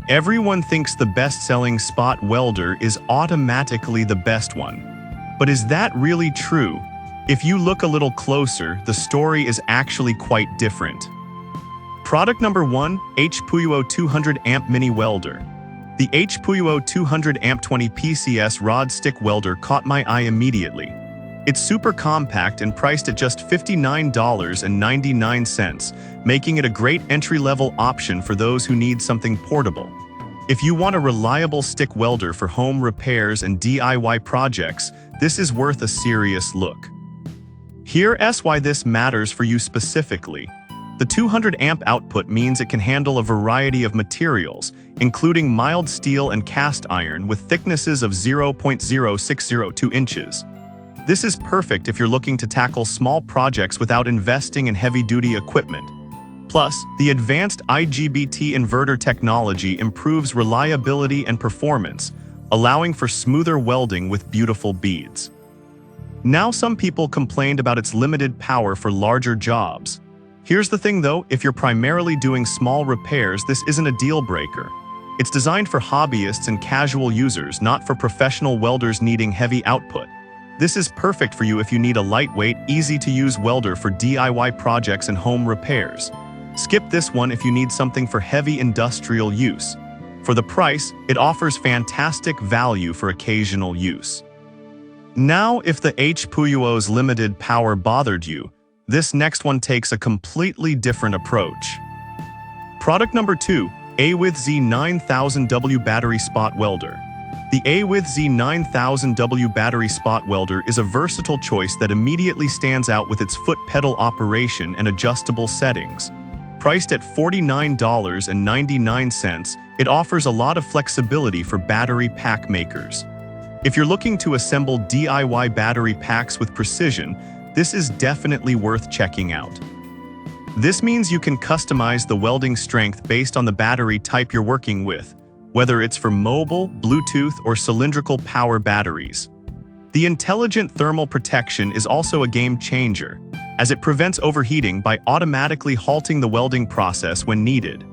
Everyone thinks the best-selling spot welder is automatically the best one. But is that really true? If you look a little closer, the story is actually quite different. Product number 1, HPUO 200 Amp Mini Welder. The HPUO 200 Amp 20 PCS rod stick welder caught my eye immediately. It's super compact and priced at just $59.99, making it a great entry-level option for those who need something portable. If you want a reliable stick welder for home repairs and DIY projects, this is worth a serious look. Here's why this matters for you specifically. The 200 amp output means it can handle a variety of materials, including mild steel and cast iron with thicknesses of 0.0602 inches. This is perfect if you're looking to tackle small projects without investing in heavy-duty equipment. Plus, the advanced IGBT inverter technology improves reliability and performance, allowing for smoother welding with beautiful beads. Now, some people complained about its limited power for larger jobs. Here's the thing though, if you're primarily doing small repairs, this isn't a deal breaker. It's designed for hobbyists and casual users, not for professional welders needing heavy output. This is perfect for you if you need a lightweight, easy-to-use welder for DIY projects and home repairs. Skip this one if you need something for heavy industrial use. For the price, it offers fantastic value for occasional use. Now, if the HPUO's limited power bothered you, this next one takes a completely different approach. Product number 2, A-Z9000W Battery Spot Welder. The A-Z9000W Battery Spot Welder is a versatile choice that immediately stands out with its foot pedal operation and adjustable settings. Priced at $49.99, it offers a lot of flexibility for battery pack makers. If you're looking to assemble DIY battery packs with precision, this is definitely worth checking out. This means you can customize the welding strength based on the battery type you're working with, whether it's for mobile, Bluetooth, or cylindrical power batteries. The intelligent thermal protection is also a game changer, as it prevents overheating by automatically halting the welding process when needed.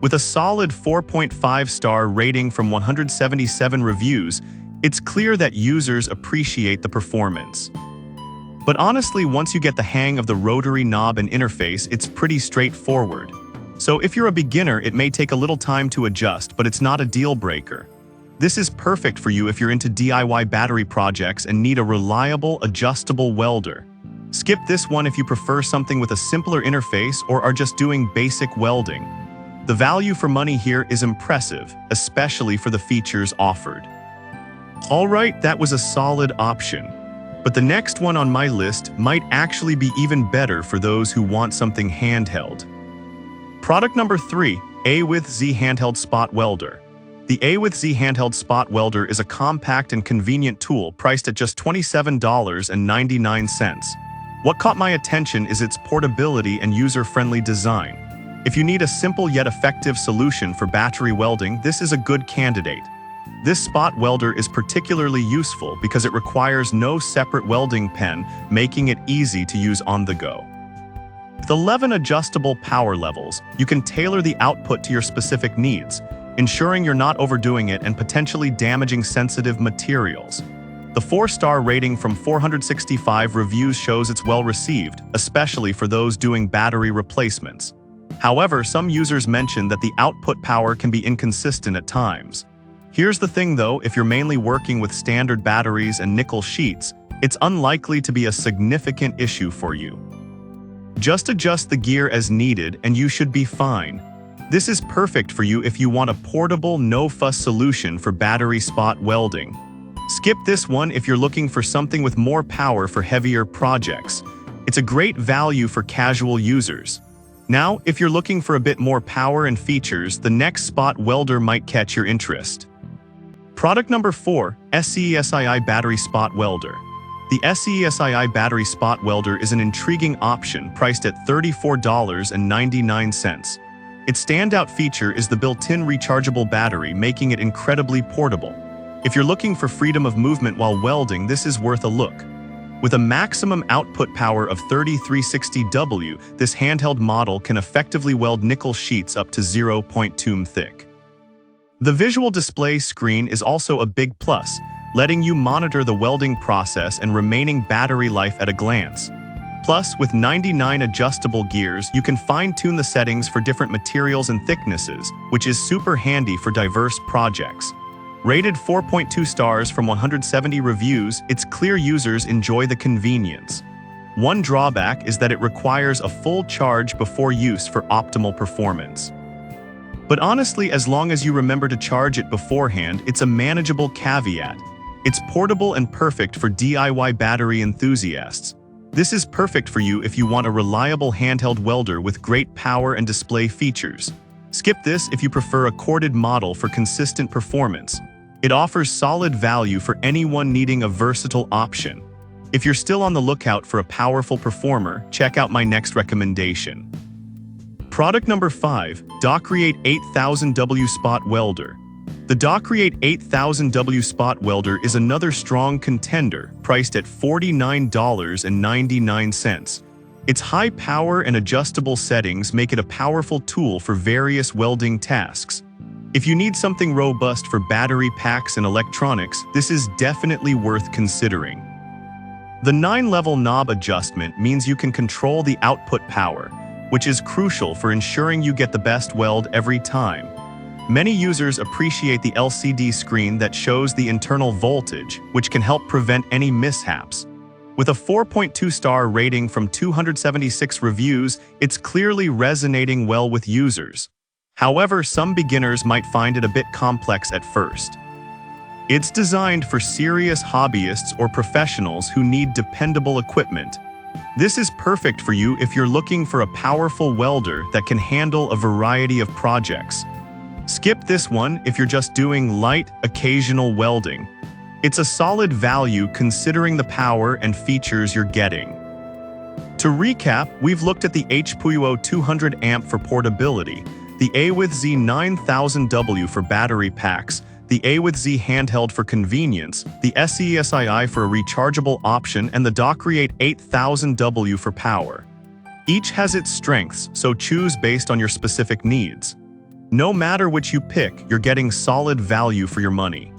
With a solid 4.5-star rating from 177 reviews, it's clear that users appreciate the performance. But honestly, once you get the hang of the rotary knob and interface, it's pretty straightforward. So if you're a beginner, it may take a little time to adjust, but it's not a deal breaker. This is perfect for you if you're into DIY battery projects and need a reliable, adjustable welder. Skip this one if you prefer something with a simpler interface or are just doing basic welding. The value for money here is impressive, especially for the features offered. Alright, that was a solid option. But the next one on my list might actually be even better for those who want something handheld. Product number 3, A-Z Handheld Spot Welder. The A-Z Handheld Spot Welder is a compact and convenient tool priced at just $27.99. What caught my attention is its portability and user-friendly design. If you need a simple yet effective solution for battery welding, this is a good candidate. This spot welder is particularly useful because it requires no separate welding pen, making it easy to use on the go. With 11 adjustable power levels, you can tailor the output to your specific needs, ensuring you're not overdoing it and potentially damaging sensitive materials. The 4-star rating from 465 reviews shows it's well received, especially for those doing battery replacements. However, some users mention that the output power can be inconsistent at times. Here's the thing though, if you're mainly working with standard batteries and nickel sheets, it's unlikely to be a significant issue for you. Just adjust the gear as needed and you should be fine. This is perfect for you if you want a portable, no-fuss solution for battery spot welding. Skip this one if you're looking for something with more power for heavier projects. It's a great value for casual users. Now, if you're looking for a bit more power and features, the next spot welder might catch your interest. Product number 4, SCESII Battery Spot Welder. The SCESII Battery Spot Welder is an intriguing option priced at $34.99. Its standout feature is the built-in rechargeable battery, making it incredibly portable. If you're looking for freedom of movement while welding, this is worth a look. With a maximum output power of 3360W, this handheld model can effectively weld nickel sheets up to 0.2 thick. The visual display screen is also a big plus, letting you monitor the welding process and remaining battery life at a glance. Plus, with 99 adjustable gears, you can fine-tune the settings for different materials and thicknesses, which is super handy for diverse projects. Rated 4.2 stars from 170 reviews, its clear users enjoy the convenience. One drawback is that it requires a full charge before use for optimal performance. But honestly, as long as you remember to charge it beforehand, it's a manageable caveat. It's portable and perfect for DIY battery enthusiasts. This is perfect for you if you want a reliable handheld welder with great power and display features. Skip this if you prefer a corded model for consistent performance. It offers solid value for anyone needing a versatile option. If you're still on the lookout for a powerful performer, check out my next recommendation. Product number 5, Docreate 8000W Spot Welder. The Docreate 8000W Spot Welder is another strong contender, priced at $49.99. Its high power and adjustable settings make it a powerful tool for various welding tasks. If you need something robust for battery packs and electronics, this is definitely worth considering. The 9-level knob adjustment means you can control the output power, which is crucial for ensuring you get the best weld every time. Many users appreciate the LCD screen that shows the internal voltage, which can help prevent any mishaps. With a 4.2-star rating from 276 reviews, it's clearly resonating well with users. However, some beginners might find it a bit complex at first. It's designed for serious hobbyists or professionals who need dependable equipment. This is perfect for you if you're looking for a powerful welder that can handle a variety of projects. Skip this one if you're just doing light, occasional welding. It's a solid value considering the power and features you're getting. To recap, we've looked at the HPUO 200 amp for portability, the A/Z 9000W for battery packs, the A/Z handheld for convenience, the SESII for a rechargeable option, and the Docreate 8000W for power. Each has its strengths, so choose based on your specific needs. No matter which you pick, you're getting solid value for your money.